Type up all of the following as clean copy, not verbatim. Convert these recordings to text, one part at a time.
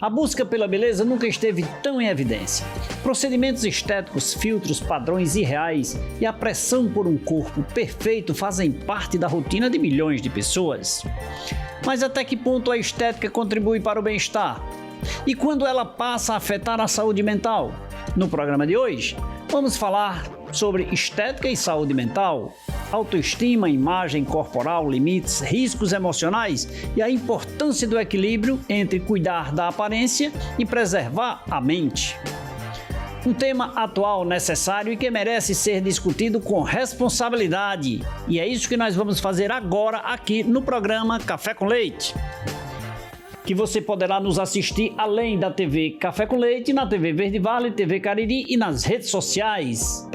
A busca pela beleza nunca esteve tão em evidência. Procedimentos estéticos, filtros, padrões irreais e a pressão por um corpo perfeito fazem parte da rotina de milhões de pessoas. Mas até que ponto a estética contribui para o bem-estar? E quando ela passa a afetar a saúde mental? No programa de hoje, vamos falar sobre estética e saúde mental, autoestima, imagem corporal, limites, riscos emocionais e a importância do equilíbrio entre cuidar da aparência e preservar a mente. Um tema atual, necessário e que merece ser discutido com responsabilidade. E é isso que nós vamos fazer agora aqui no programa Café com Leite, que você poderá nos assistir além da TV Café com Leite, na TV Verde Vale, TV Cariri e nas redes sociais,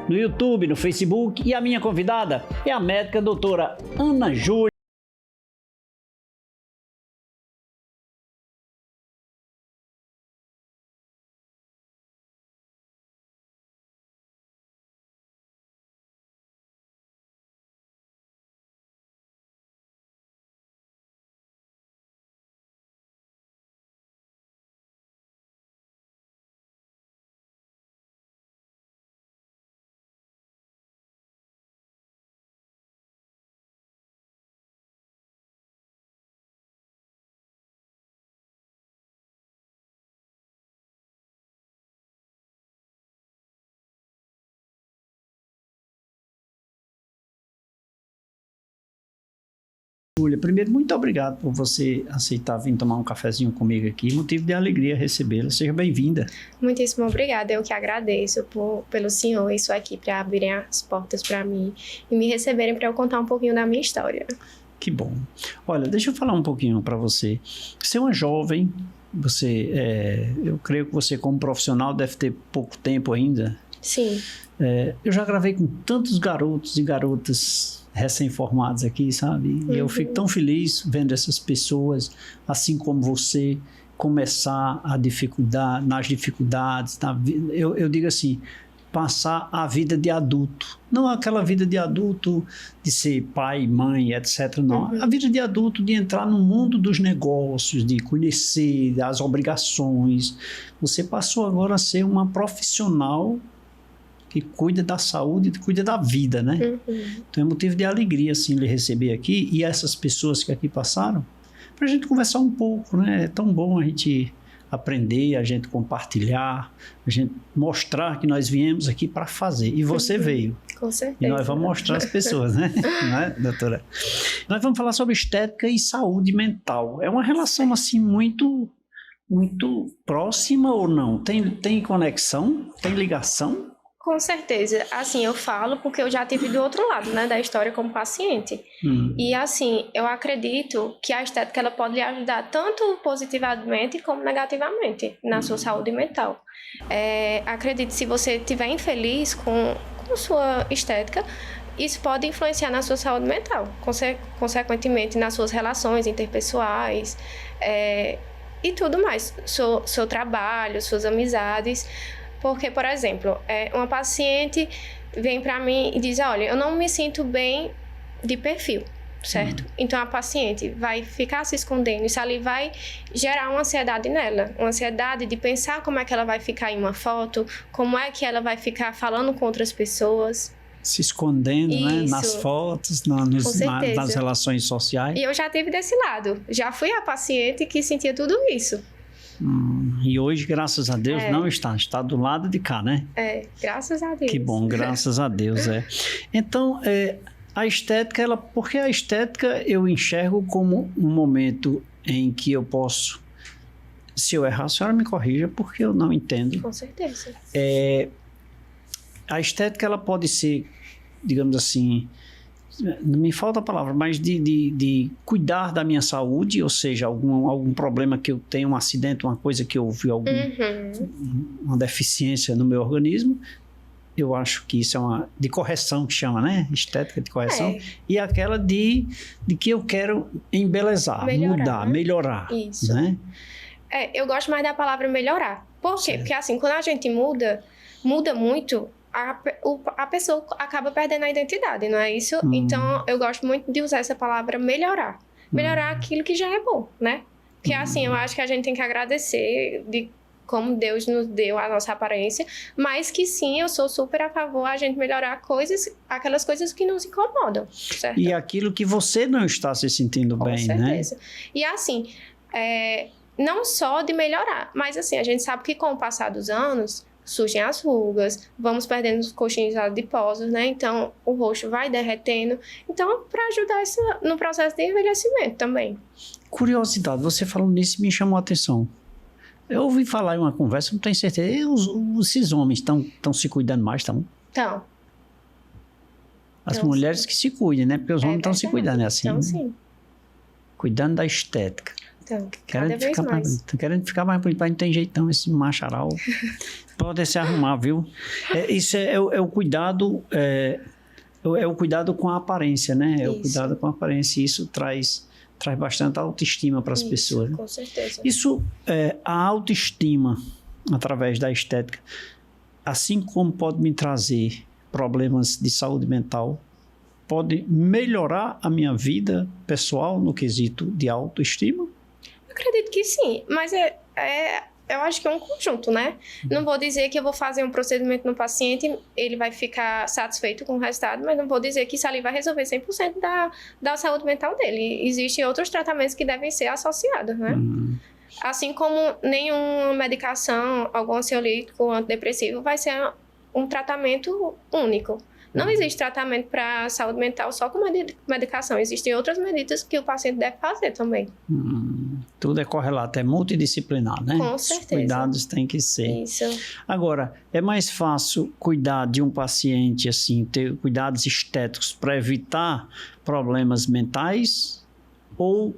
no YouTube, no Facebook. E a minha convidada é a médica doutora Ana Júlia. Primeiro, muito obrigado por você aceitar vir tomar um cafezinho comigo aqui. Motivo de alegria recebê-la. Seja bem-vinda. Muitíssimo obrigada. Eu que agradeço pelo senhor e sua equipe para abrirem as portas para mim e me receberem para eu contar um pouquinho da minha história. Que bom. Olha, deixa eu falar um pouquinho para você. Você é uma jovem, eu creio que você como profissional deve ter pouco tempo ainda. Sim. Eu já gravei com tantos garotos e garotas recém-formados aqui, sabe? E eu fico tão feliz vendo essas pessoas, assim como você, começar nas dificuldades. Eu digo assim, passar a vida de adulto. Não aquela vida de adulto de ser pai, mãe, etc. Não. A vida de adulto de entrar no mundo dos negócios, de conhecer as obrigações. Você passou agora a ser uma profissional que cuida da saúde, que cuida da vida, né? Então é motivo de alegria, assim, lhe receber aqui e essas pessoas que aqui passaram, para a gente conversar um pouco, né? É tão bom a gente aprender, a gente compartilhar, a gente mostrar que nós viemos aqui para fazer. E você veio. Com certeza. E nós vamos mostrar às pessoas, né? Não é, doutora? Nós vamos falar sobre estética e saúde mental. É uma relação, assim, muito próxima ou não? Tem conexão? Tem ligação? Com certeza. Assim, eu falo porque eu já tive do outro lado, né, da história como paciente. E assim, eu acredito que a estética ela pode lhe ajudar tanto positivamente como negativamente na sua saúde mental. Acredito que se você estiver infeliz com sua estética, isso pode influenciar na sua saúde mental, consequentemente nas suas relações interpessoais, e tudo mais, seu trabalho, suas amizades. Porque, por exemplo, uma paciente vem para mim e diz, olha, eu não me sinto bem de perfil, certo? Então, a paciente vai ficar se escondendo, isso ali vai gerar uma ansiedade nela, uma ansiedade de pensar como é que ela vai ficar em uma foto, como é que ela vai ficar falando com outras pessoas. Se escondendo, né? Nas fotos, nas relações sociais. E eu já tive desse lado, já fui a paciente que sentia tudo isso. E hoje, graças a Deus, não está do lado de cá, né? Graças a Deus. Que bom, graças a Deus, Então, a estética, porque a estética eu enxergo como um momento em que eu posso, se eu errar, a senhora me corrija, porque eu não entendo. Com certeza. A estética, ela pode ser, digamos assim, não me falta a palavra, mas de cuidar da minha saúde, ou seja, algum problema que eu tenho, um acidente, uma coisa que eu vi, uma deficiência no meu organismo. Eu acho que isso é uma de correção que chama, né? Estética de correção. E aquela de que eu quero embelezar, mudar, melhorar. Isso. Né? Eu gosto mais da palavra melhorar. Por quê? Porque assim, quando a gente muda muito, a pessoa acaba perdendo a identidade, não é isso? Então, eu gosto muito de usar essa palavra melhorar. Melhorar aquilo que já é bom, né? Que assim, eu acho que a gente tem que agradecer de como Deus nos deu a nossa aparência, mas que sim, eu sou super a favor a gente melhorar aquelas coisas que nos incomodam, certo? E aquilo que você não está se sentindo bem, né? Com certeza. E assim, não só de melhorar, mas assim, a gente sabe que com o passar dos anos, surgem as rugas, vamos perdendo os coxinhos adiposos, né? Então, o rosto vai derretendo. Então, para ajudar no processo de envelhecimento também. Curiosidade, você falando nisso me chamou a atenção. Eu ouvi falar em uma conversa, não tenho certeza. Esses homens estão se cuidando mais, estão? Então. As mulheres que se cuidem, né? Porque os homens estão se cuidando, é assim. Então, né? sim. Cuidando da estética. Então, cada vez mais. Estão querendo ficar mais bonito, mas não tem jeitão, esse macharal. Pode se arrumar, viu? Isso é o cuidado, é o cuidado com a aparência, né? É o cuidado com a aparência. Isso traz bastante autoestima para as pessoas. Com certeza. Isso, a autoestima, através da estética, assim como pode me trazer problemas de saúde mental, pode melhorar a minha vida pessoal no quesito de autoestima? Eu acredito que sim, mas eu acho que é um conjunto, né? Não vou dizer que eu vou fazer um procedimento no paciente, ele vai ficar satisfeito com o resultado, mas não vou dizer que isso ali vai resolver 100% da saúde mental dele. Existem outros tratamentos que devem ser associados, né? Assim como nenhuma medicação, algum ansiolítico, antidepressivo, vai ser um tratamento único. Não existe tratamento para saúde mental só com medicação. Existem outras medidas que o paciente deve fazer também. Tudo é correlato, é multidisciplinar, né? Com certeza. Os cuidados têm que ser. Isso. Agora, é mais fácil cuidar de um paciente, assim, ter cuidados estéticos para evitar problemas mentais, ou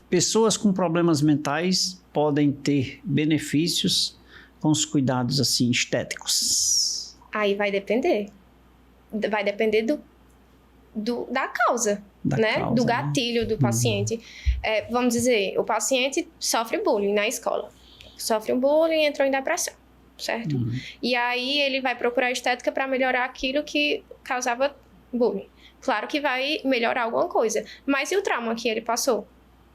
pessoas com problemas mentais podem ter benefícios com os cuidados, assim, estéticos? Aí vai depender. Vai depender da causa, né? Do gatilho do paciente. Vamos dizer, o paciente sofre bullying na escola. Sofre um bullying e entrou em depressão, certo? E aí ele vai procurar estética para melhorar aquilo que causava bullying. Claro que vai melhorar alguma coisa. Mas e o trauma que ele passou?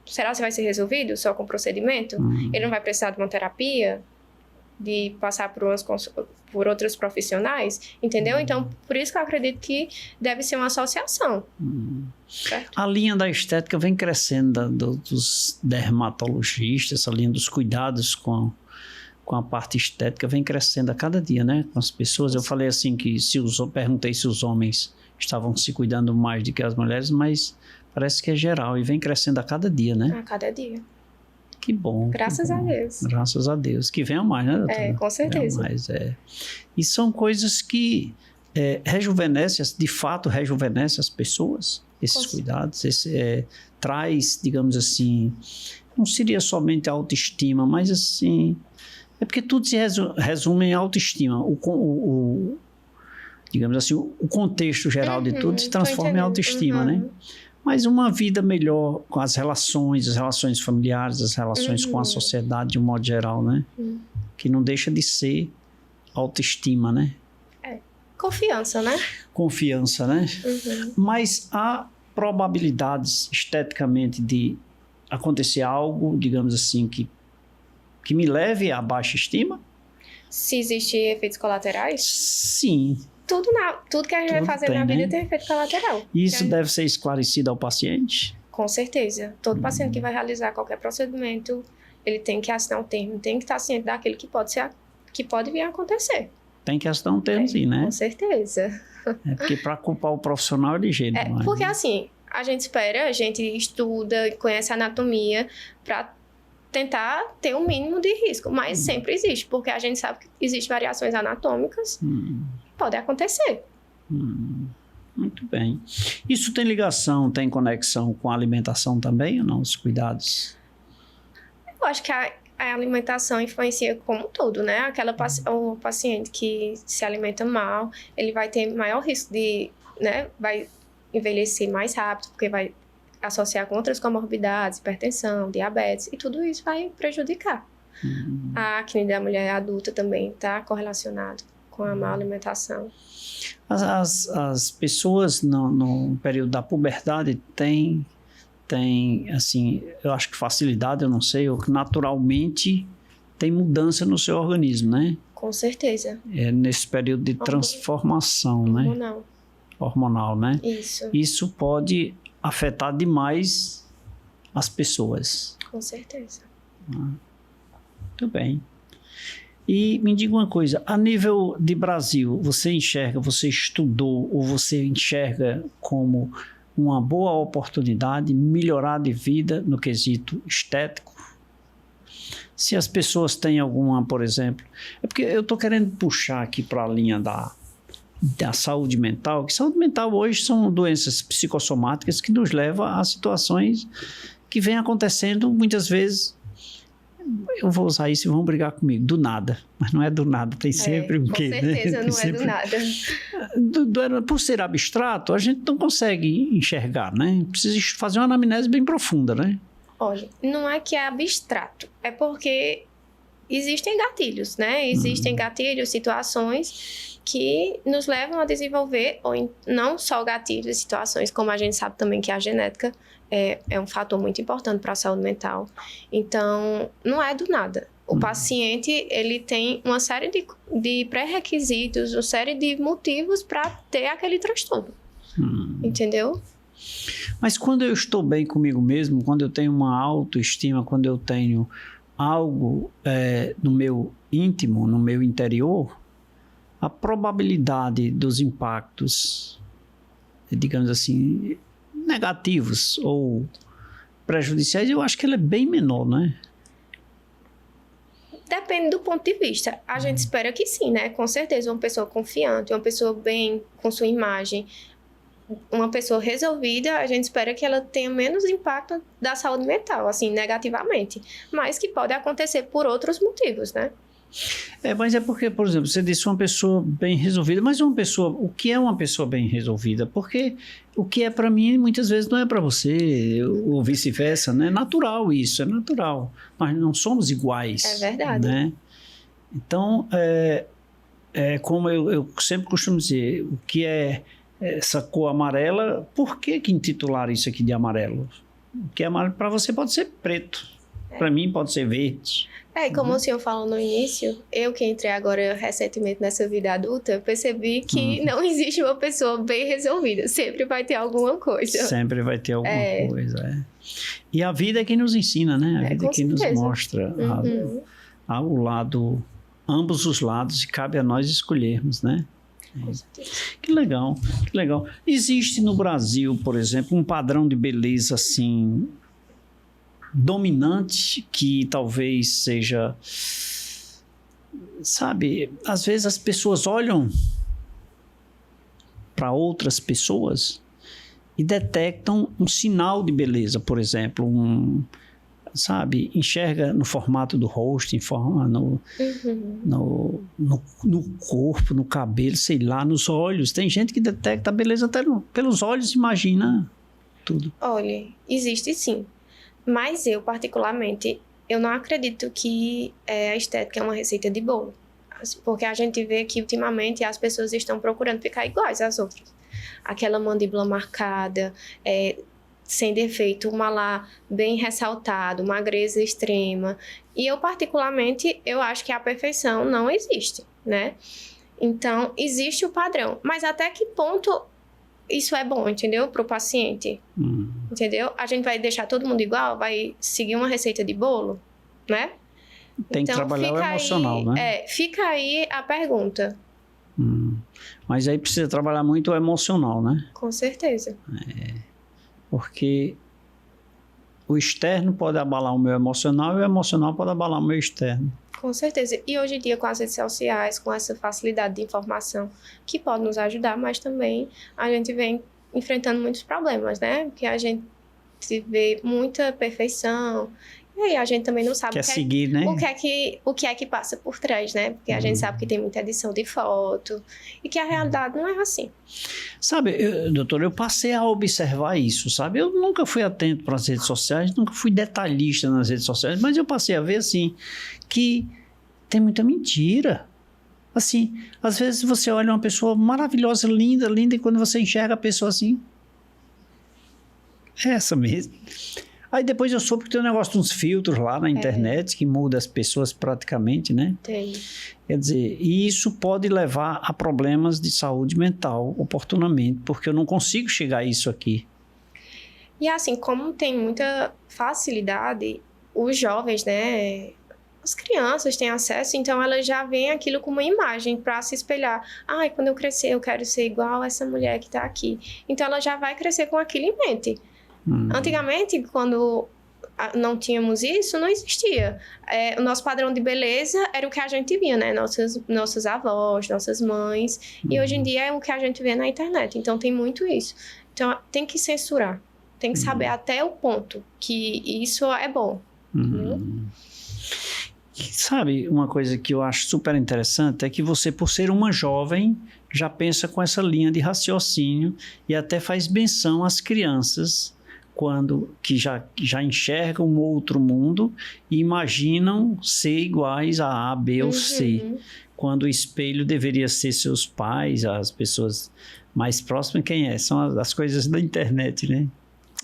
Será que vai ser resolvido só com procedimento? Ele não vai precisar de uma terapia? De passar por outros profissionais, entendeu? Então, por isso que eu acredito que deve ser uma associação. Certo? A linha da estética vem crescendo dos dermatologistas, a linha dos cuidados com a parte estética vem crescendo a cada dia, né? Com as pessoas. Eu falei assim que perguntei se os homens estavam se cuidando mais do que as mulheres, mas parece que é geral e vem crescendo a cada dia, né? A cada dia. Que bom. Graças a Deus. Graças a Deus. Que venha mais, né, doutora? Com certeza. Mais, E são coisas que rejuvenescem, de fato rejuvenescem as pessoas, esses cuidados. Traz, digamos assim, não seria somente a autoestima, mas assim, é porque tudo se resume em autoestima. Digamos assim, o contexto geral de tudo se transforma em autoestima, né? Mas uma vida melhor com as relações familiares, as relações com a sociedade de um modo geral, né? Que não deixa de ser autoestima, né? Confiança, né? Confiança, né? Mas há probabilidades esteticamente de acontecer algo, digamos assim, que me leve a baixa estima? Se existem efeitos colaterais? Sim. Tudo que a gente vai fazer na vida tem efeito colateral. Isso deve ser esclarecido ao paciente? Com certeza. Todo paciente que vai realizar qualquer procedimento, ele tem que assinar um termo, tem que estar ciente daquilo que pode vir a acontecer. Tem que assinar um termo, sim, né? Com certeza. Porque para culpar o profissional é ligeiro. Porque assim, a gente estuda, conhece a anatomia para tentar ter o mínimo de risco, mas sempre existe, porque a gente sabe que existem variações anatômicas. Pode acontecer. Muito bem. Isso tem ligação, tem conexão com a alimentação também ou não? Os cuidados? Eu acho que a alimentação influencia como um todo, né? O paciente que se alimenta mal, ele vai ter maior risco de, né? Vai envelhecer mais rápido, porque vai associar com outras comorbidades, hipertensão, diabetes, e tudo isso vai prejudicar. A acne da mulher adulta também está correlacionado com a má alimentação. As pessoas no período da puberdade têm tem, assim, eu acho que facilidade, eu não sei, ou que naturalmente tem mudança no seu organismo, né? Com certeza. Nesse período de transformação, né? Hormonal, né? Isso. Isso pode afetar demais as pessoas. Com certeza. Muito bem. E me diga uma coisa, a nível de Brasil, você estudou ou você enxerga como uma boa oportunidade melhorar de vida no quesito estético? Se as pessoas têm alguma, por exemplo... É porque eu estou querendo puxar aqui para a linha da saúde mental, que saúde mental hoje são doenças psicossomáticas que nos levam a situações que vêm acontecendo muitas vezes... Eu vou usar isso e vão brigar comigo, do nada. Mas não é do nada, tem sempre um quê, né? Com certeza não é do nada. Por ser abstrato, a gente não consegue enxergar, né? Precisa fazer uma anamnese bem profunda, né? Olha, não é que é abstrato, é porque existem gatilhos, né? Existem gatilhos, situações que nos levam a desenvolver, ou não só gatilhos, situações, como a gente sabe também que a genética é um fator muito importante para a saúde mental. Então, não é do nada. O paciente, ele tem uma série de pré-requisitos, uma série de motivos para ter aquele transtorno. Entendeu? Mas quando eu estou bem comigo mesmo, quando eu tenho uma autoestima, quando eu tenho algo no meu íntimo, no meu interior, a probabilidade dos impactos, digamos assim, negativos ou prejudiciais, eu acho que ela é bem menor, né? Depende do ponto de vista. A gente espera que sim, né? Com certeza, uma pessoa confiante, uma pessoa bem com sua imagem, uma pessoa resolvida, a gente espera que ela tenha menos impacto da saúde mental, assim, negativamente. Mas que pode acontecer por outros motivos, né? Mas é porque, por exemplo, você disse uma pessoa bem resolvida, mas o que é uma pessoa bem resolvida? Porque o que é para mim, muitas vezes não é para você, ou vice-versa, né? É natural isso, é natural. Nós não somos iguais. É verdade. Né? Então, como eu sempre costumo dizer, o que é essa cor amarela, por que intitular isso aqui de amarelo? O que é amarelo para você pode ser preto, para mim pode ser verde. E como o senhor falou no início, eu que entrei agora recentemente nessa vida adulta, percebi que não existe uma pessoa bem resolvida. Sempre vai ter alguma coisa. Sempre vai ter alguma coisa, E a vida é quem nos ensina, né? A vida é quem nos mostra ao lado, ambos os lados, e cabe a nós escolhermos, né? Que legal, que legal. Existe no Brasil, por exemplo, um padrão de beleza assim... dominante, que talvez seja, sabe, às vezes as pessoas olham para outras pessoas e detectam um sinal de beleza, por exemplo, sabe, enxerga no formato do rosto, no corpo, no cabelo, sei lá, nos olhos. Tem gente que detecta a beleza até pelos olhos, imagina tudo. Olha, existe sim. Mas eu, particularmente, eu não acredito que a estética é uma receita de bolo. Porque a gente vê que, ultimamente, as pessoas estão procurando ficar iguais às outras. Aquela mandíbula marcada, sem defeito, um malar bem ressaltado, magreza extrema. E eu, particularmente, eu acho que a perfeição não existe, né? Então, existe o padrão. Mas até que ponto... isso é bom, entendeu? Para o paciente, entendeu? A gente vai deixar todo mundo igual? Vai seguir uma receita de bolo, né? Tem que trabalhar o emocional, né? Fica aí a pergunta. Mas aí precisa trabalhar muito o emocional, né? Com certeza. Porque o externo pode abalar o meu emocional e o emocional pode abalar o meu externo. Com certeza. E hoje em dia, com as redes sociais, com essa facilidade de informação, que pode nos ajudar, mas também a gente vem enfrentando muitos problemas, né? Porque a gente vê muita perfeição, e aí a gente também não sabe né? o que é que passa por trás, né? Porque a gente sabe que tem muita edição de foto, e que a realidade não é assim. Sabe, doutor, eu passei a observar isso, sabe? Eu nunca fui atento para as redes sociais, nunca fui detalhista nas redes sociais, mas eu passei a ver, assim, que tem muita mentira. Assim, às vezes você olha uma pessoa maravilhosa, linda, linda, e quando você enxerga a pessoa assim, é essa mesmo. Aí depois eu soube que tem um negócio de uns filtros lá na internet que muda as pessoas praticamente, né? Tem. Quer dizer, e isso pode levar a problemas de saúde mental oportunamente, porque eu não consigo chegar a isso aqui. E assim, como tem muita facilidade, os jovens, né? As crianças têm acesso, então elas já veem aquilo como uma imagem para se espelhar. Ai, quando eu crescer, eu quero ser igual a essa mulher que está aqui. Então ela já vai crescer com aquilo em mente. Antigamente, quando não tínhamos isso, não existia. O nosso padrão de beleza era o que a gente via, né? Nossos avós, nossas mães. E hoje em dia é o que a gente vê na internet. Então tem muito isso. Então tem que censurar. Tem que saber até o ponto que isso é bom. Sabe, uma coisa que eu acho super interessante é que você, por ser uma jovem, já pensa com essa linha de raciocínio e até faz menção às crianças que já enxergam um outro mundo e imaginam ser iguais a A, B ou C, quando o espelho deveria ser seus pais, as pessoas mais próximas. Quem é? São as coisas da internet, né?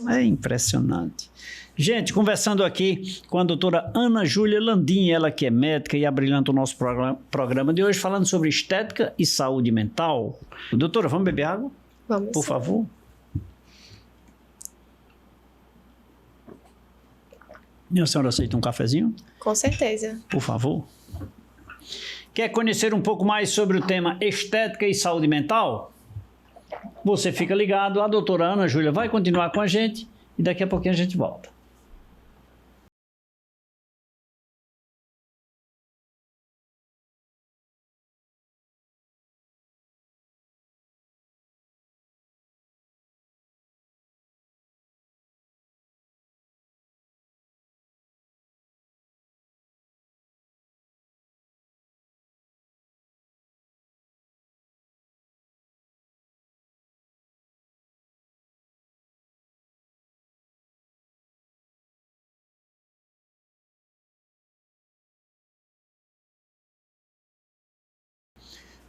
É impressionante. Gente, conversando aqui com a doutora Ana Júlia Landim, ela que é médica e abrilhanta o nosso programa de hoje, falando sobre estética e saúde mental. Doutora, vamos beber água? Vamos. Por favor. E a senhora aceita um cafezinho? Com certeza. Por favor. Quer conhecer um pouco mais sobre o tema estética e saúde mental? Você fica ligado, a doutora Ana Júlia vai continuar com a gente e daqui a pouquinho a gente volta.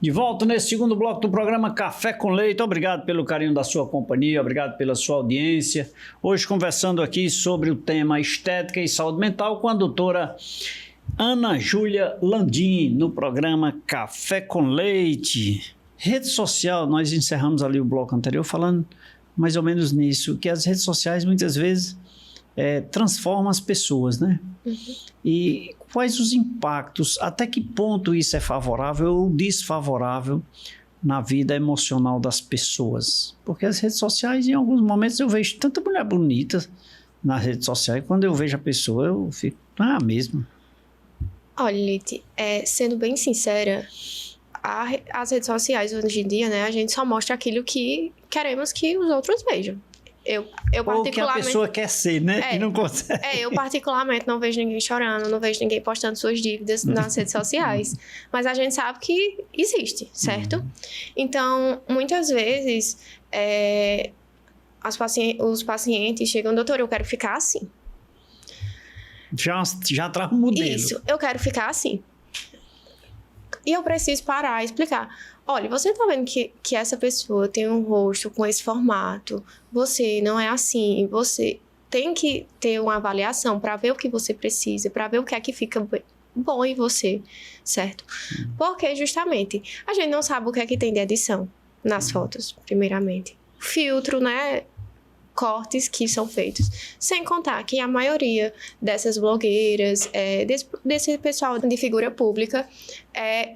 De volta nesse segundo bloco do programa Café com Leite. Obrigado pelo carinho da sua companhia, obrigado pela sua audiência. Hoje conversando aqui sobre o tema estética e saúde mental com a doutora Ana Júlia Landim, no programa Café com Leite. Rede social, nós encerramos ali o bloco anterior falando mais ou menos nisso, que as redes sociais muitas vezes transformam as pessoas, né? E quais os impactos, até que ponto isso é favorável ou desfavorável na vida emocional das pessoas? Porque as redes sociais, em alguns momentos, eu vejo tanta mulher bonita nas redes sociais, e quando eu vejo a pessoa, eu fico, mesmo. Olha, Lite, sendo bem sincera, as redes sociais hoje em dia, né, a gente só mostra aquilo que queremos que os outros vejam. Eu ou que a pessoa quer ser, né? E não consegue. Eu particularmente não vejo ninguém chorando, não vejo ninguém postando suas dívidas nas redes sociais. Mas a gente sabe que existe, certo? Então, muitas vezes, os pacientes chegam, doutor, eu quero ficar assim. Já traz um modelo. Isso, eu quero ficar assim. E eu preciso parar e explicar. Olha, você tá vendo que essa pessoa tem um rosto com esse formato, você não é assim, você tem que ter uma avaliação para ver o que você precisa, para ver o que é que fica bom em você, certo? Porque justamente a gente não sabe o que é que tem de edição nas fotos, primeiramente. Filtro, né? Cortes que são feitos. Sem contar que a maioria dessas blogueiras, desse pessoal de figura pública,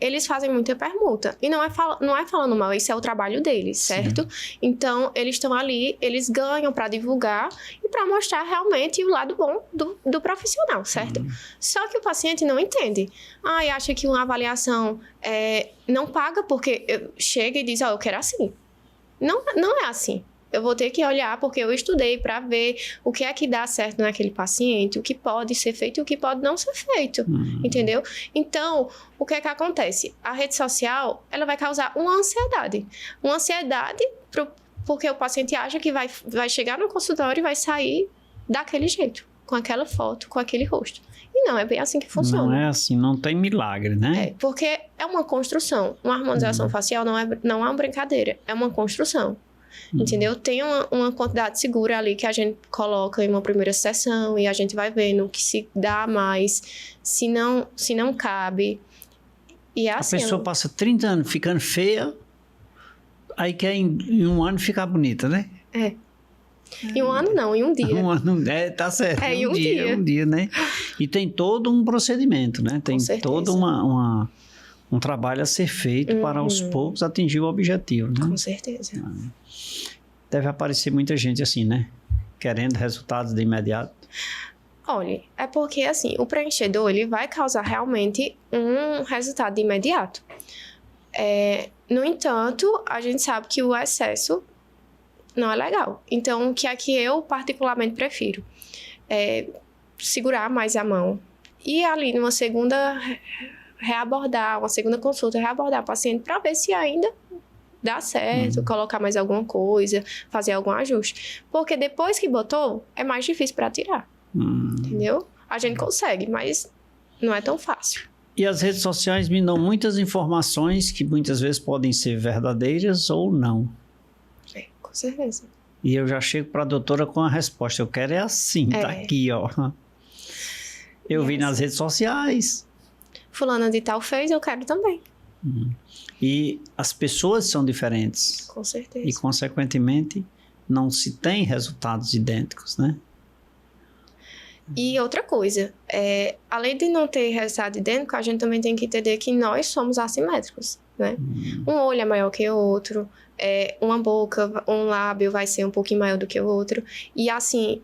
eles fazem muita permuta. E não é falando mal, isso é o trabalho deles, certo? Sim. Então, eles estão ali, eles ganham para divulgar e para mostrar realmente o lado bom do profissional, certo? Só que o paciente não entende. E acha que uma avaliação não paga porque chega e diz, eu quero assim. Não é assim. Eu vou ter que olhar porque eu estudei para ver o que é que dá certo naquele paciente, o que pode ser feito e o que pode não ser feito, entendeu? Então, o que é que acontece? A rede social, ela vai causar uma ansiedade porque o paciente acha que vai chegar no consultório e vai sair daquele jeito, com aquela foto, com aquele rosto. E não é bem assim que funciona. Não é assim, não tem milagre, né? Porque é uma construção. Uma harmonização facial não é uma brincadeira, é uma construção. Entendeu? Tem uma quantidade segura ali que a gente coloca em uma primeira sessão e a gente vai vendo que se dá mais, se não cabe. E é assim, a pessoa passa 30 anos ficando feia, aí quer em um ano ficar bonita, né? É. Em um ano não, em um dia. Um ano, tá certo. Em um dia. Um dia, né? E tem todo um procedimento, né? Tem todo um trabalho a ser feito para aos poucos atingir o objetivo, né? Com certeza. Deve aparecer muita gente assim, né? Querendo resultados de imediato. Olha, é porque assim, o preenchedor ele vai causar realmente um resultado de imediato. No entanto, a gente sabe que o excesso não é legal. Então, o que é que eu particularmente prefiro? Segurar mais a mão. E ali, numa segunda uma segunda consulta, reabordar o paciente para ver se ainda dá certo, colocar mais alguma coisa, fazer algum ajuste. Porque depois que botou, é mais difícil para tirar. Entendeu? A gente consegue, mas não é tão fácil. E as redes sociais me dão muitas informações que muitas vezes podem ser verdadeiras ou não. Com certeza. E eu já chego para a doutora com a resposta. Eu quero assim, tá aqui, ó. Eu vi nas redes sociais. Fulana de tal fez, eu quero também. E as pessoas são diferentes. Com certeza. E, consequentemente, não se tem resultados idênticos, né? E outra coisa, além de não ter resultado idêntico, a gente também tem que entender que nós somos assimétricos, né? Um olho é maior que o outro, uma boca, um lábio vai ser um pouquinho maior do que o outro. E assim,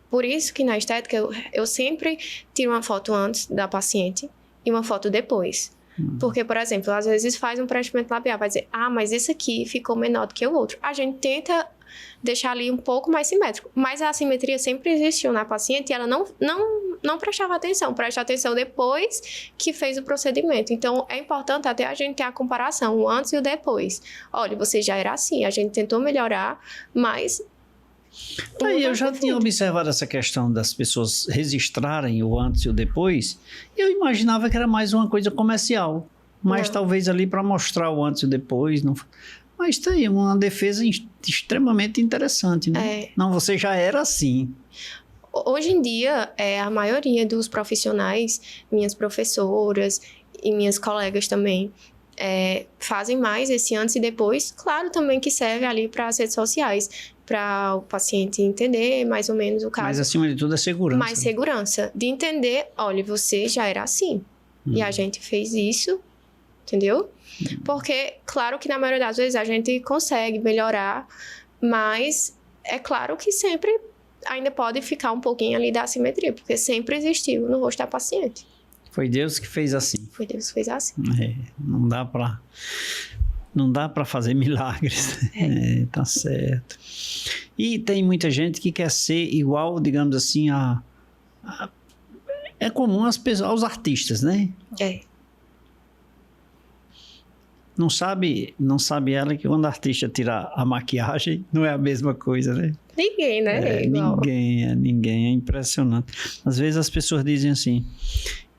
por isso que na estética eu sempre tiro uma foto antes da paciente e uma foto depois. Porque, por exemplo, às vezes faz um preenchimento labial, vai dizer, mas esse aqui ficou menor do que o outro. A gente tenta deixar ali um pouco mais simétrico, mas a assimetria sempre existiu na paciente e ela não prestava atenção, presta atenção depois que fez o procedimento. Então, é importante até a gente ter a comparação, o antes e o depois. Olha, você já era assim, a gente tentou melhorar, mas... Eu já tinha observado essa questão das pessoas registrarem o antes e o depois. Eu imaginava que era mais uma coisa comercial, mas talvez ali para mostrar o antes e o depois. Não... Mas tá aí uma defesa extremamente interessante, né? Não, você já era assim. Hoje em dia, a maioria dos profissionais, minhas professoras e minhas colegas também, fazem mais esse antes e depois. Claro também que serve ali para as redes sociais, para o paciente entender mais ou menos o caso. Mas acima de tudo é segurança. Mais segurança. De entender, olha, você já era assim. E a gente fez isso, entendeu? Porque, claro que na maioria das vezes a gente consegue melhorar, mas é claro que sempre ainda pode ficar um pouquinho ali da assimetria, porque sempre existiu no rosto da paciente. Foi Deus que fez assim. Foi Deus que fez assim. Não dá para fazer milagres. Tá certo. E tem muita gente que quer ser igual, digamos assim, é comum aos artistas, né? Não sabe ela que quando a artista tira a maquiagem, não é a mesma coisa, né? Ninguém, né? Ninguém. É impressionante. Às vezes as pessoas dizem assim,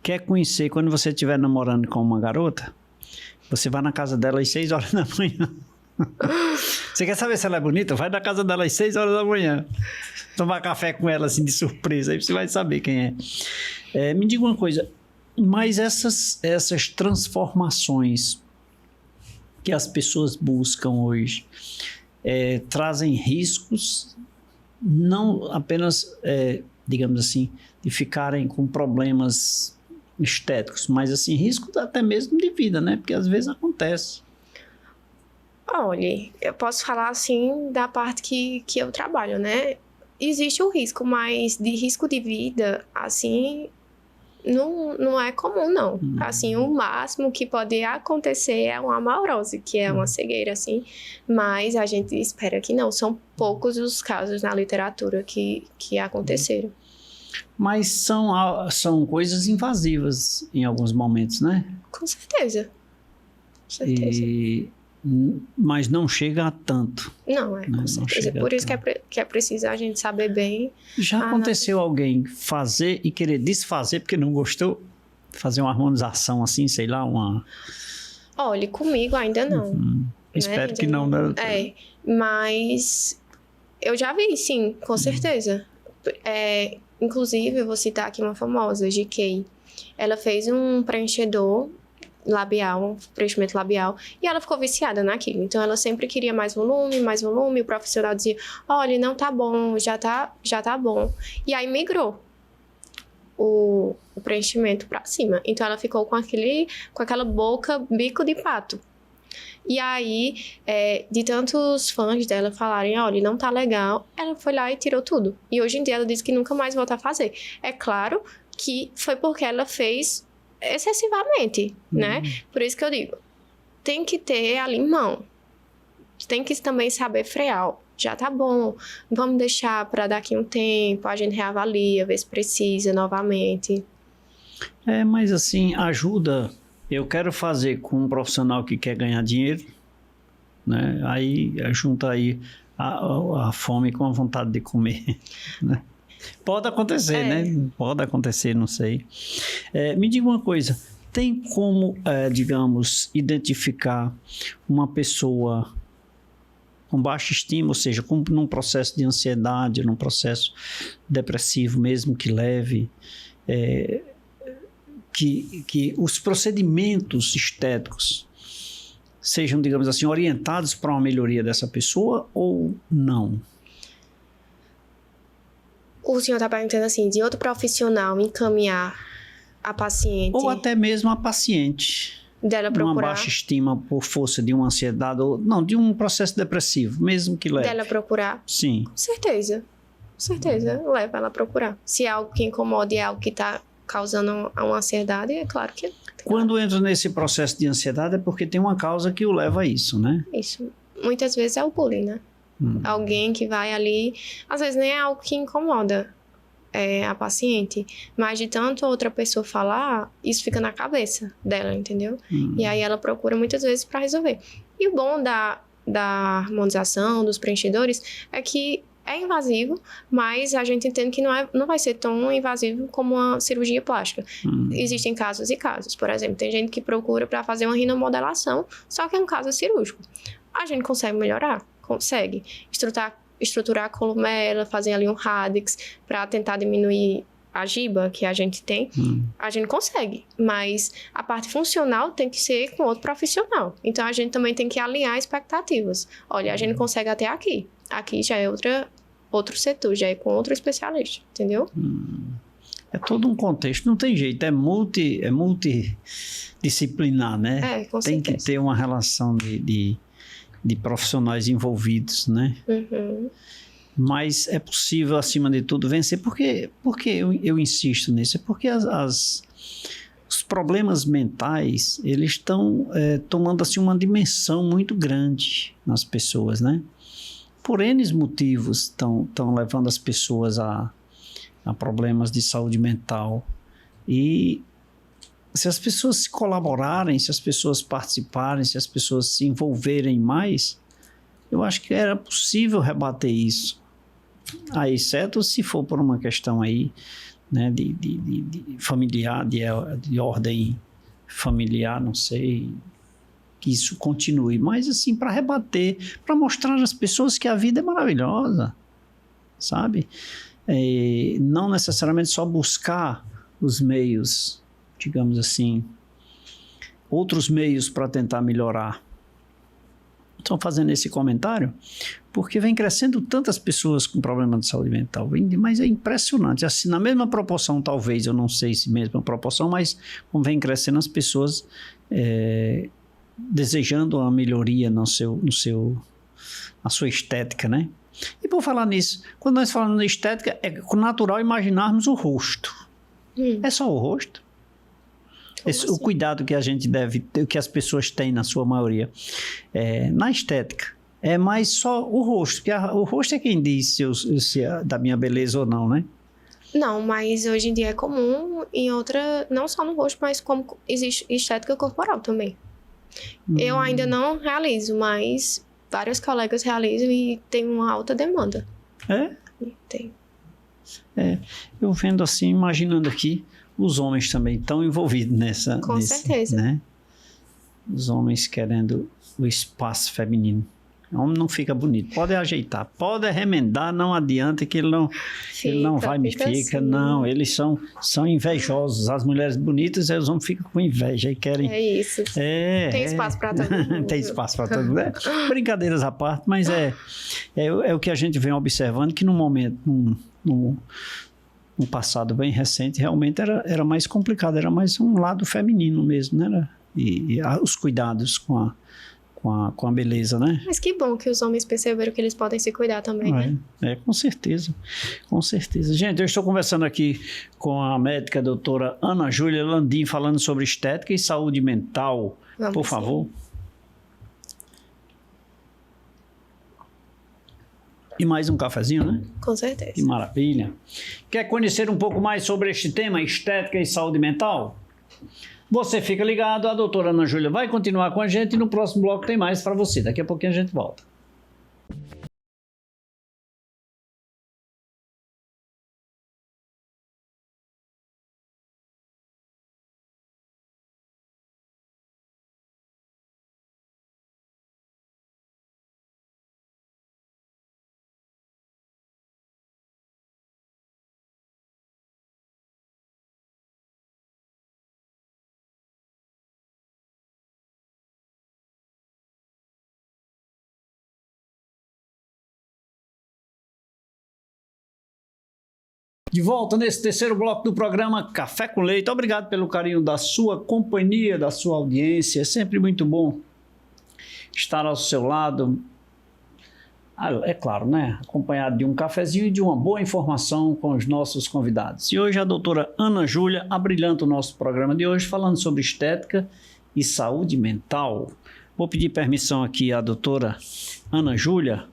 quer conhecer, quando você estiver namorando com uma garota, você vai na casa dela às 6 horas da manhã. Você quer saber se ela é bonita? Vai na casa dela às 6 horas da manhã. Tomar café com ela, assim, de surpresa. Aí você vai saber quem é. Me diga uma coisa, mas essas transformações que as pessoas buscam hoje trazem riscos, não apenas, digamos assim, de ficarem com problemas estéticos, mas assim, risco até mesmo de vida, né? Porque às vezes acontece. Olha, eu posso falar assim da parte que eu trabalho, né? Existe o risco, mas de risco de vida, assim, não é comum, não. Assim, o máximo que pode acontecer é uma amaurose, que é uma cegueira, assim, mas a gente espera que não. São poucos os casos na literatura que aconteceram. Mas são coisas invasivas em alguns momentos, né? Com certeza. Com certeza. Mas não chega a tanto. Não, com certeza. Por isso que é preciso a gente saber bem. Já aconteceu alguém fazer e querer desfazer porque não gostou? Fazer uma harmonização assim, sei lá, Olha, comigo ainda não. Espero que não, né? Mas eu já vi, sim, com certeza. Inclusive, eu vou citar aqui uma famosa, GK. Ela fez um preenchedor labial, um preenchimento labial, e ela ficou viciada naquilo. Então, ela sempre queria mais volume, o profissional dizia, olha, não tá bom, já tá bom. E aí, migrou o preenchimento pra cima. Então, ela ficou com aquela boca, bico de pato. E aí, de tantos fãs dela falarem, olha, não tá legal, ela foi lá e tirou tudo. E hoje em dia, ela diz que nunca mais volta a fazer. É claro que foi porque ela fez excessivamente, né? Por isso que eu digo, tem que ter ali mão. Tem que também saber frear. Já tá bom, vamos deixar para daqui um tempo, a gente reavalia, ver se precisa novamente. Mas assim, ajuda. Eu quero fazer com um profissional que quer ganhar dinheiro, né? Aí junta aí a fome com a vontade de comer, né? Pode acontecer, né? Pode acontecer, não sei. Me diga uma coisa, tem como, digamos, identificar uma pessoa com baixa estima, ou seja, num processo de ansiedade, num processo depressivo mesmo que leve, que os procedimentos estéticos sejam, digamos assim, orientados para uma melhoria dessa pessoa ou não? O senhor está perguntando assim, de outro profissional encaminhar a paciente... Ou até mesmo a paciente. Dela procurar... Uma baixa estima por força de uma ansiedade, ou não, de um processo depressivo, mesmo que leve. Dela procurar? Sim. Com certeza. Com certeza, leva ela a procurar. Se é algo que incomoda e é algo que está causando uma ansiedade, é claro que... Quando entra nesse processo de ansiedade é porque tem uma causa que o leva a isso, né? Isso. Muitas vezes é o bullying, né? Alguém que vai ali, às vezes nem é algo que incomoda a paciente, mas de tanto outra pessoa falar, isso fica na cabeça dela, entendeu? E aí ela procura muitas vezes para resolver. E o bom da harmonização, dos preenchedores, é que é invasivo, mas a gente entende que não vai ser tão invasivo como uma cirurgia plástica. Existem casos e casos. Por exemplo, tem gente que procura para fazer uma rinomodelação, só que é um caso cirúrgico. A gente consegue melhorar? Consegue. Estruturar a columela, fazer ali um radix para tentar diminuir a giba que a gente tem. A gente consegue, mas a parte funcional tem que ser com outro profissional. Então, a gente também tem que alinhar expectativas. Olha, a gente consegue até aqui. Aqui já é outro setor, já é com outro especialista, entendeu? É todo um contexto, não tem jeito, é multidisciplinar, né? Com tem certeza. Que ter uma relação de profissionais envolvidos, né? Mas é possível, acima de tudo, vencer. Por que eu insisto nisso? É porque os problemas mentais, eles estão tomando assim, uma dimensão muito grande nas pessoas, né? Por N motivos estão levando as pessoas a problemas de saúde mental. E se as pessoas se colaborarem, se as pessoas participarem, se as pessoas se envolverem mais, eu acho que era possível rebater isso. Aí, exceto se for por uma questão aí, né, de familiar, de ordem familiar, não sei, que isso continue. Mas, assim, para rebater, para mostrar às pessoas que a vida é maravilhosa, sabe? Não necessariamente só buscar os meios, digamos assim, outros meios para tentar melhorar. Estou fazendo esse comentário porque vem crescendo tantas pessoas com problema de saúde mental, mas é impressionante, assim, na mesma proporção, talvez, eu não sei se mesma proporção, mas como vem crescendo as pessoas desejando uma melhoria na sua estética, né? E por falar nisso, quando nós falamos de estética, é natural imaginarmos o rosto. É só o rosto? O cuidado que a gente deve ter, que as pessoas têm na sua maioria. Na estética, é mais só o rosto, porque o rosto é quem diz se é da minha beleza ou não, né? Não, mas hoje em dia é comum não só no rosto, mas como existe estética corporal também. Eu ainda não realizo, mas vários colegas realizam e tem uma alta demanda. Tem. Eu vendo assim, imaginando aqui, os homens também estão envolvidos nessa. Com certeza. Né? Os homens querendo o espaço feminino. O homem não fica bonito. Pode ajeitar, pode remendar, não adianta que ele não vai me fica. Assim. Não, eles são invejosos. As mulheres bonitas, os homens ficam com inveja e querem... É isso. Tem espaço para todo mundo. Tem espaço para todo mundo. Brincadeiras à parte, mas é o que a gente vem observando, que no momento, num passado bem recente, realmente era mais complicado, era mais um lado feminino mesmo, né? E os cuidados com a beleza, né? Mas que bom que os homens perceberam que eles podem se cuidar também, né? Com certeza, com certeza. Gente, eu estou conversando aqui com a médica doutora Ana Júlia Landim, falando sobre estética e saúde mental. Vamos por favor. E mais um cafezinho, né? Com certeza. Que maravilha. Quer conhecer um pouco mais sobre este tema, estética e saúde mental? Você fica ligado, a doutora Ana Júlia vai continuar com a gente e no próximo bloco tem mais para você. Daqui a pouquinho a gente volta. De volta nesse terceiro bloco do programa Café com Leite. Obrigado pelo carinho da sua companhia, da sua audiência. É sempre muito bom estar ao seu lado. É claro, né? Acompanhado de um cafezinho e de uma boa informação com os nossos convidados. E hoje a doutora Ana Júlia abrilhanta o nosso programa de hoje falando sobre estética e saúde mental. Vou pedir permissão aqui à doutora Ana Júlia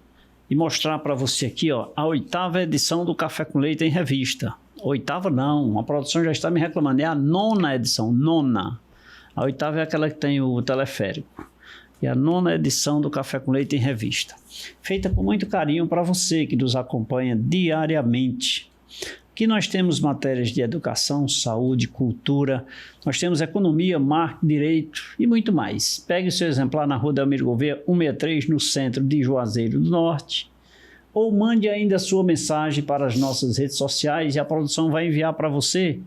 e mostrar para você aqui, ó, a 8ª edição do Café com Leite em revista. 8ª não, a produção já está me reclamando, é a 9ª edição, 9ª. A 8ª é aquela que tem o teleférico. E a 9ª edição do Café com Leite em revista. Feita com muito carinho para você que nos acompanha diariamente. Aqui nós temos matérias de educação, saúde, cultura, nós temos economia, marketing, direito e muito mais. Pegue o seu exemplar na Rua Delmiro Gouveia 163, no centro de Juazeiro do Norte, ou mande ainda a sua mensagem para as nossas redes sociais e a produção vai enviar para você.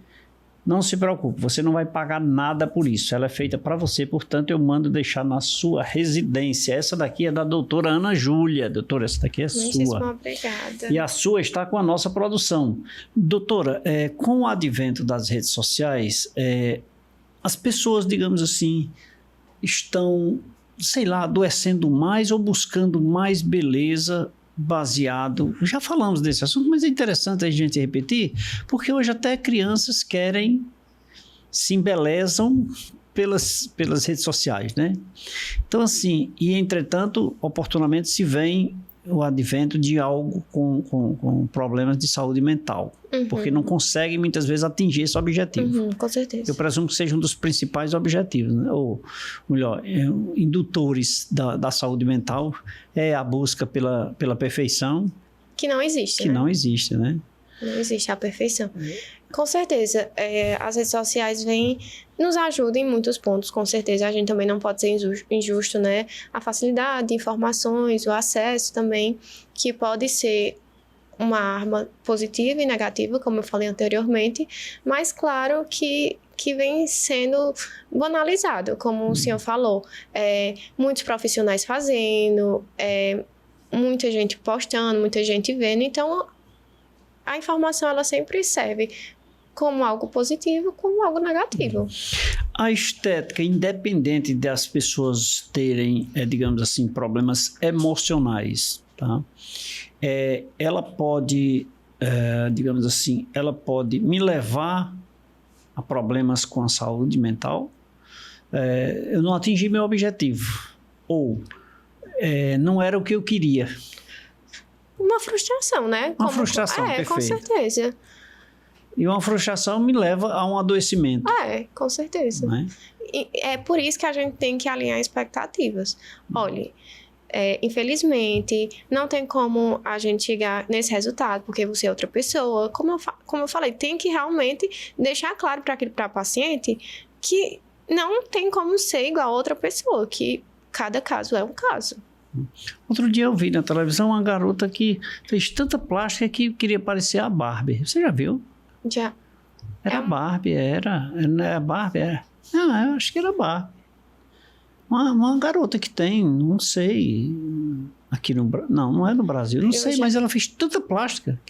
Não se preocupe, você não vai pagar nada por isso, ela é feita para você, portanto eu mando deixar na sua residência. Essa daqui é da doutora Ana Júlia. Doutora, essa daqui é sua. Obrigada. E a sua está com a nossa produção. Doutora, com o advento das redes sociais, as pessoas, digamos assim, estão, sei lá, adoecendo mais ou buscando mais beleza baseado... Já falamos desse assunto, mas é interessante a gente repetir, porque hoje até crianças se embelezam pelas redes sociais, né? Então, assim, e entretanto, oportunamente se vem o advento de algo com problemas de saúde mental, porque não conseguem muitas vezes atingir esse objetivo. Com certeza. Eu presumo que seja um dos principais objetivos, né? Ou melhor, indutores da saúde mental é a busca pela perfeição. Que não existe, Que não existe, né? Não existe a perfeição. Com certeza, as redes sociais nos ajudam em muitos pontos, com certeza. A gente também não pode ser injusto, né? A facilidade de informações, o acesso também, que pode ser uma arma positiva e negativa, como eu falei anteriormente, mas claro que vem sendo banalizado, como o senhor falou. Muitos profissionais fazendo, muita gente postando, muita gente vendo, então a informação ela sempre serve como algo positivo, como algo negativo. A estética, independente das pessoas terem, digamos assim, problemas emocionais, tá? Ela pode, digamos assim, ela pode me levar a problemas com a saúde mental. Eu não atingi meu objetivo, ou não era o que eu queria. Uma frustração, né? Uma frustração, perfeito. Com certeza. E uma frustração me leva a um adoecimento. Com certeza. Né? E é por isso que a gente tem que alinhar expectativas. Olha, infelizmente, não tem como a gente chegar nesse resultado, porque você é outra pessoa. Como eu falei, tem que realmente deixar claro para a paciente que não tem como ser igual a outra pessoa, que cada caso é um caso. Outro dia eu vi na televisão uma garota que fez tanta plástica que queria parecer a Barbie. Você já viu? Já. Era Barbie, era. Não é Barbie, era. Não, eu acho que era Barbie. Uma garota que tem, não sei, aqui no Brasil. Não é no Brasil, não sei, mas ela fez tanta plástica.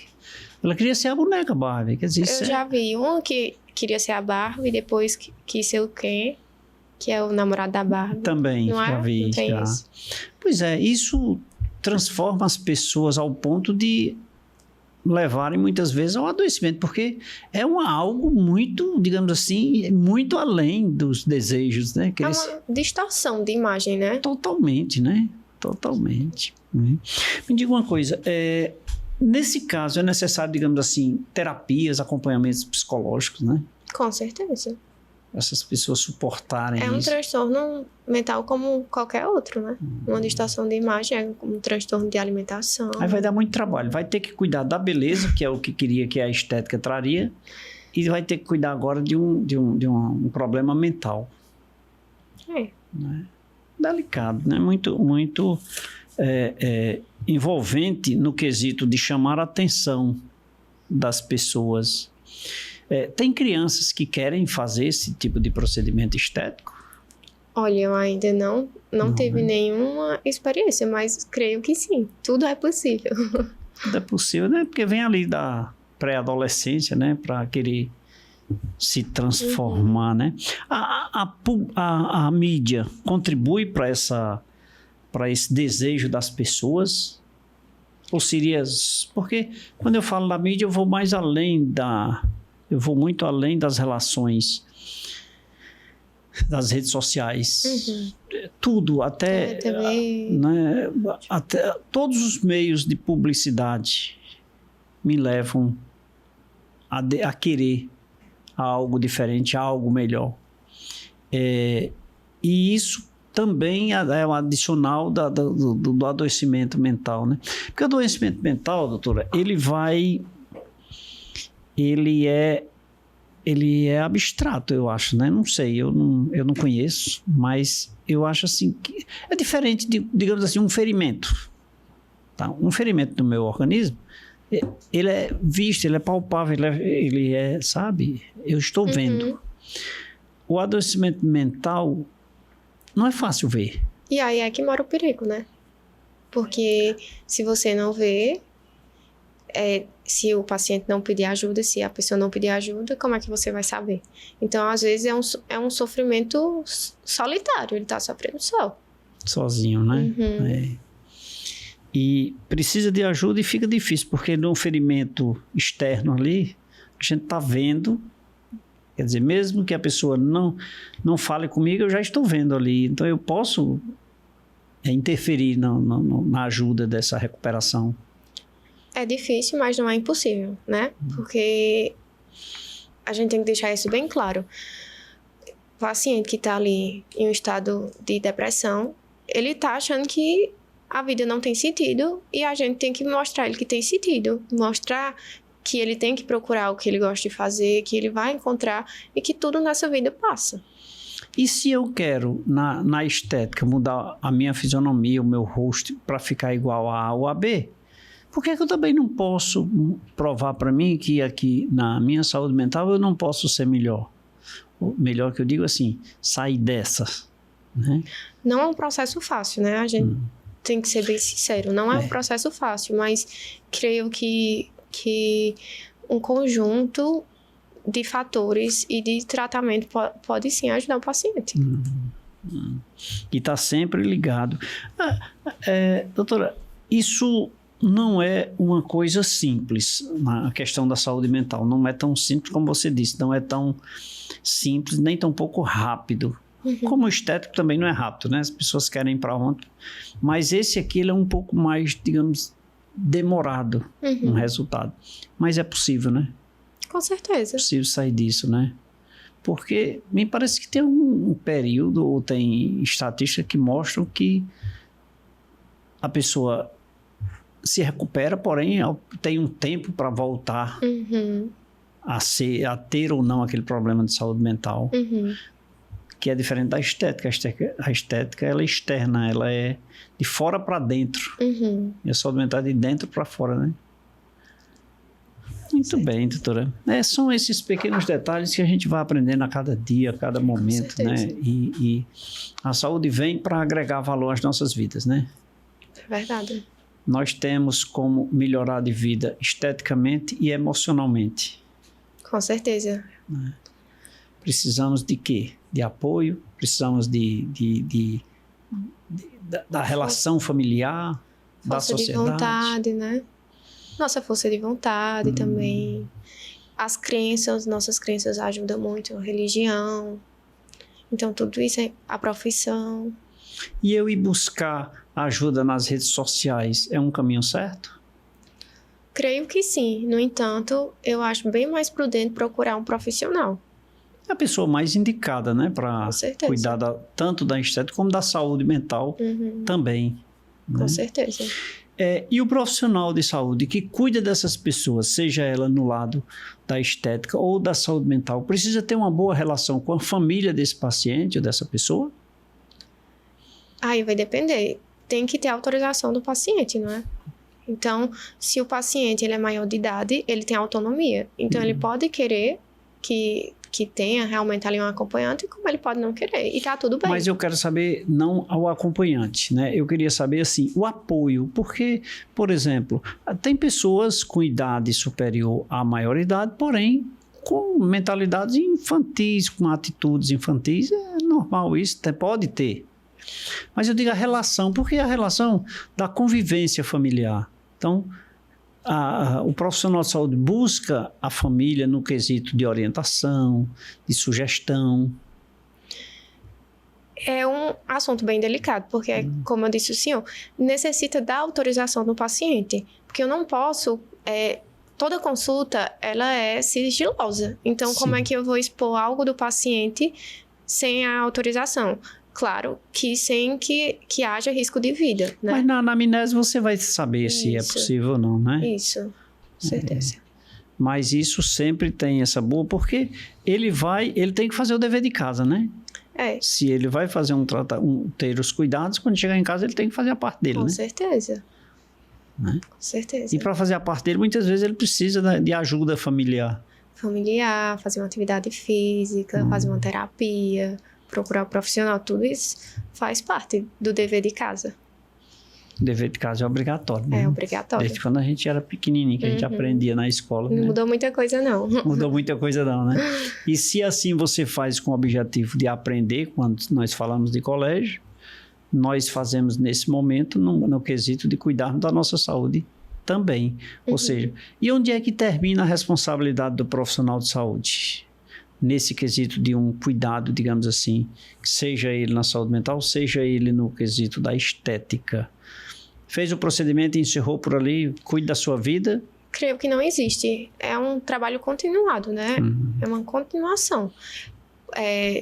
Ela queria ser a boneca Barbie. Quer dizer, eu já vi uma que queria ser a Barbie e depois quis ser o Ken, que é o namorado da Barbie. Também, não já é? vi. Não tem já. isso. Pois é, isso transforma as pessoas ao ponto de levarem muitas vezes ao adoecimento, porque é algo muito, digamos assim, muito além dos desejos, né? Que é uma distorção de imagem, né? Totalmente, né? Totalmente. Me diga uma coisa, nesse caso é necessário, digamos assim, terapias, acompanhamentos psicológicos, né? Com certeza. Essas pessoas suportarem É um isso. transtorno mental como qualquer outro, né? Uma distorção de imagem é um transtorno de alimentação. Aí vai dar muito trabalho. Vai ter que cuidar da beleza, que é o que queria que a estética traria, e vai ter que cuidar agora de um problema mental. É. Né? Delicado, né? Muito envolvente no quesito de chamar a atenção das pessoas. Tem crianças que querem fazer esse tipo de procedimento estético? Olha, eu ainda não tive nenhuma experiência, mas creio que sim. Tudo é possível. Tudo é possível, né? Porque vem ali da pré-adolescência, né? Para querer se transformar, né? A mídia contribui para esse desejo das pessoas? Ou seria... Porque quando eu falo da mídia, eu vou muito além das relações das redes sociais. Tudo, até todos os meios de publicidade me levam a querer algo diferente, algo melhor. E isso também é um adicional do adoecimento mental, né? Porque o adoecimento mental, doutora, ele é abstrato, eu acho, né? Não sei, eu não conheço, mas eu acho assim que é diferente de, digamos assim, um ferimento. Tá? Um ferimento no meu organismo, ele é visto, ele é palpável, ele é, sabe? Eu estou vendo. O adoecimento mental não é fácil ver. E aí é que mora o perigo, né? Porque se você não vê, se o paciente não pedir ajuda, se a pessoa não pedir ajuda, como é que você vai saber? Então, às vezes, é um sofrimento solitário, ele está sofrendo só. Sozinho, né? E precisa de ajuda e fica difícil, porque num ferimento externo ali, a gente está vendo, quer dizer, mesmo que a pessoa não fale comigo, eu já estou vendo ali, então eu posso interferir na ajuda dessa recuperação. É difícil, mas não é impossível, né? Porque a gente tem que deixar isso bem claro. O paciente que está ali em um estado de depressão, ele está achando que a vida não tem sentido e a gente tem que mostrar ele que tem sentido. Mostrar que ele tem que procurar o que ele gosta de fazer, que ele vai encontrar e que tudo nessa vida passa. E se eu quero, na estética, mudar a minha fisionomia, o meu rosto, para ficar igual a A ou a B, por que eu também não posso provar para mim que aqui na minha saúde mental eu não posso ser melhor? Melhor que eu digo assim, sair dessa, né? Não é um processo fácil, né? A gente tem que ser bem sincero. Não é um processo fácil, mas creio que um conjunto de fatores e de tratamento pode sim ajudar o paciente. E está sempre ligado. Doutora, isso não é uma coisa simples, a questão da saúde mental. Não é tão simples como você disse, não é tão simples, nem tão pouco rápido. Como o estético também não é rápido, né? As pessoas querem ir para ontem. Mas esse aqui ele é um pouco mais, digamos, demorado no resultado. Mas é possível, né? Com certeza. É possível sair disso, né? Porque me parece que tem um período, ou tem estatísticas que mostram que a pessoa se recupera, porém tem um tempo para voltar a ter ou não aquele problema de saúde mental. que é diferente da estética. A estética ela é externa, ela é de fora para dentro. E a saúde mental é de dentro para fora, né? Muito bem, doutora. São esses pequenos detalhes que a gente vai aprendendo a cada dia, a cada momento, né? E a saúde vem para agregar valor às nossas vidas, né? É verdade. Nós temos como melhorar de vida esteticamente e emocionalmente. Com certeza. Né? Precisamos de quê? De apoio, precisamos da relação familiar, da sociedade. Força de vontade, né? Nossa força de vontade também. As crenças, nossas crenças ajudam muito, a religião. Então, tudo isso é a profissão. E eu ir buscar ajuda nas redes sociais é um caminho certo? Creio que sim. No entanto, eu acho bem mais prudente procurar um profissional. É a pessoa mais indicada, né? Para cuidar tanto da estética como da saúde mental também. Com né? certeza. E o profissional de saúde que cuida dessas pessoas, seja ela no lado da estética ou da saúde mental, precisa ter uma boa relação com a família desse paciente ou dessa pessoa? Aí vai depender. Tem que ter autorização do paciente, não é? Então, se o paciente ele é maior de idade, ele tem autonomia. Então, ele pode querer que tenha realmente ali um acompanhante, como ele pode não querer. E tá tudo bem. Mas eu quero saber, não ao acompanhante, né? Eu queria saber, assim, o apoio. Porque, por exemplo, tem pessoas com idade superior à maioridade, porém, com mentalidades infantis, com atitudes infantis. É normal isso, pode ter. Mas eu digo a relação, porque é a relação da convivência familiar. Então, o profissional de saúde busca a família no quesito de orientação, de sugestão. É um assunto bem delicado, porque, como eu disse ao senhor, necessita da autorização do paciente. Porque eu não posso... toda consulta, ela é sigilosa. Então, como é que eu vou expor algo do paciente sem a autorização? Claro, que sem que haja risco de vida, né? Mas na anamnese você vai saber se é possível ou não, né? Isso, certeza. Mas isso sempre tem essa boa, porque ele tem que fazer o dever de casa, né? Se ele vai fazer ter os cuidados, quando chegar em casa ele tem que fazer a parte dele, Com certeza. Né? Com certeza. E para fazer a parte dele, muitas vezes ele precisa de ajuda familiar. Familiar, fazer uma atividade física, fazer uma terapia... procurar um profissional, tudo isso faz parte do dever de casa. O dever de casa é obrigatório, né? É obrigatório. Desde quando a gente era pequenininho, que a gente aprendia na escola. Não mudou muita coisa, não. Mudou muita coisa, não, né? E se assim você faz com o objetivo de aprender, quando nós falamos de colégio, nós fazemos nesse momento no quesito de cuidarmos da nossa saúde também. Ou seja, e onde é que termina a responsabilidade do profissional de saúde? Nesse quesito de um cuidado, digamos assim, seja ele na saúde mental, seja ele no quesito da estética. Fez o procedimento e encerrou por ali, cuide da sua vida? Creio que não existe. É um trabalho continuado, né? É uma continuação.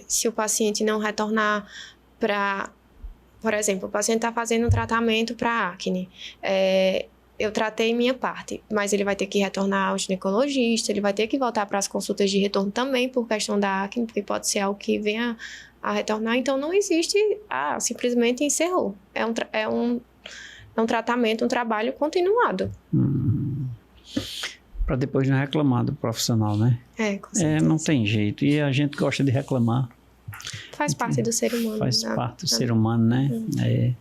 Se o paciente não retornar para... Por exemplo, o paciente está fazendo um tratamento para acne. Eu tratei minha parte, mas ele vai ter que retornar ao ginecologista, ele vai ter que voltar para as consultas de retorno também por questão da acne, porque pode ser algo que venha a retornar. Então, não existe, simplesmente encerrou. É um tratamento, um trabalho continuado. Para depois não reclamar do profissional, né? Com certeza. Não tem jeito. E a gente gosta de reclamar. Faz parte do ser humano. Faz parte do ser humano, né?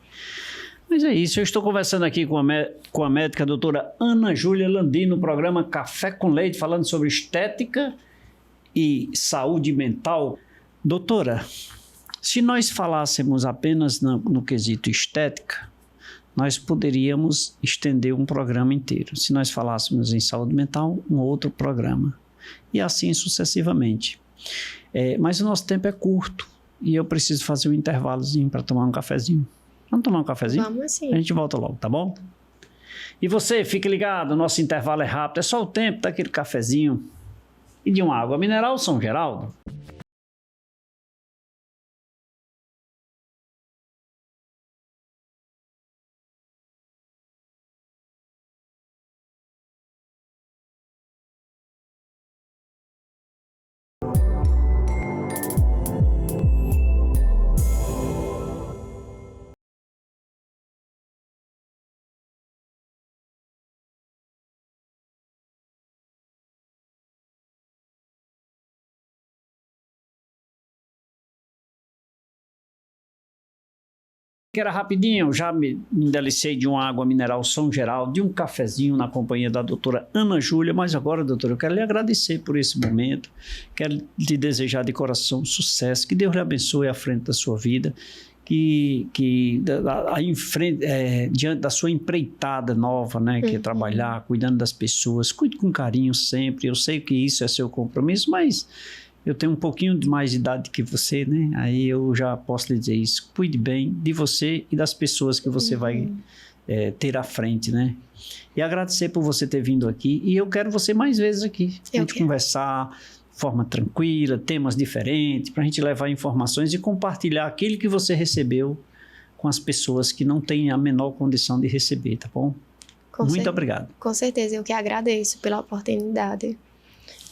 Mas é isso, eu estou conversando aqui com a médica a doutora Ana Júlia Landim no programa Café com Leite, falando sobre estética e saúde mental. Doutora, se nós falássemos apenas no quesito estética, nós poderíamos estender um programa inteiro. Se nós falássemos em saúde mental, um outro programa. E assim sucessivamente. Mas o nosso tempo é curto e eu preciso fazer um intervalozinho para tomar um cafezinho. Vamos tomar um cafezinho? Vamos sim. A gente volta logo, tá bom? E você, fique ligado, o nosso intervalo é rápido, é só o tempo daquele cafezinho e de uma água mineral São Geraldo. Que era rapidinho, eu já me delicei de uma água mineral São Geraldo, de um cafezinho na companhia da doutora Ana Júlia, mas agora, doutora, eu quero lhe agradecer por esse momento, quero lhe desejar de coração sucesso, que Deus lhe abençoe à frente da sua vida, diante da sua empreitada nova, né, que é trabalhar, cuidando das pessoas, cuide com carinho sempre, eu sei que isso é seu compromisso, mas eu tenho um pouquinho mais de idade que você, né? Aí eu já posso lhe dizer isso. Cuide bem de você e das pessoas que você vai ter à frente, né? E agradecer por você ter vindo aqui. E eu quero você mais vezes aqui. A gente conversar de forma tranquila, temas diferentes, para a gente levar informações e compartilhar aquilo que você recebeu com as pessoas que não têm a menor condição de receber, tá bom? Muito obrigado. Com certeza, eu que agradeço pela oportunidade.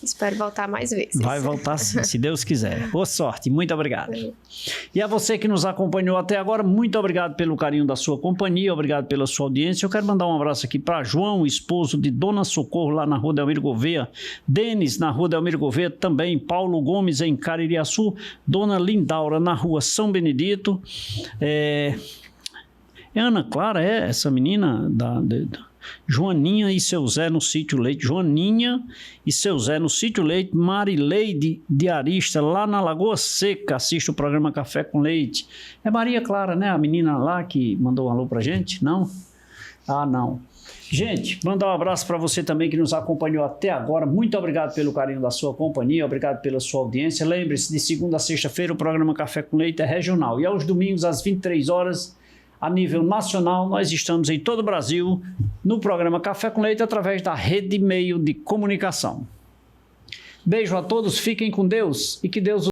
Espero voltar mais vezes. Vai voltar sim, se Deus quiser. Boa sorte, muito obrigado. E a você que nos acompanhou até agora, muito obrigado pelo carinho da sua companhia, obrigado pela sua audiência. Eu quero mandar um abraço aqui para João, esposo de Dona Socorro, lá na Rua Delmiro Gouveia, Denis, na Rua Delmiro Gouveia também, Paulo Gomes, em Caririaçu, Dona Lindaura, na Rua São Benedito. É Ana Clara, essa menina Joaninha e seu Zé no Sítio Leite, Joaninha e seu Zé no Sítio Leite, Marileide de Arista, lá na Lagoa Seca, assiste o programa Café com Leite. É Maria Clara, né? A menina lá que mandou um alô pra gente? Não? Ah, não. Gente, mandar um abraço para você também que nos acompanhou até agora. Muito obrigado pelo carinho da sua companhia, obrigado pela sua audiência. Lembre-se, de segunda a sexta-feira o programa Café com Leite é regional e aos domingos às 23 horas, a nível nacional, nós estamos em todo o Brasil no programa Café com Leite através da Rede Meio de Comunicação. Beijo a todos, fiquem com Deus e que Deus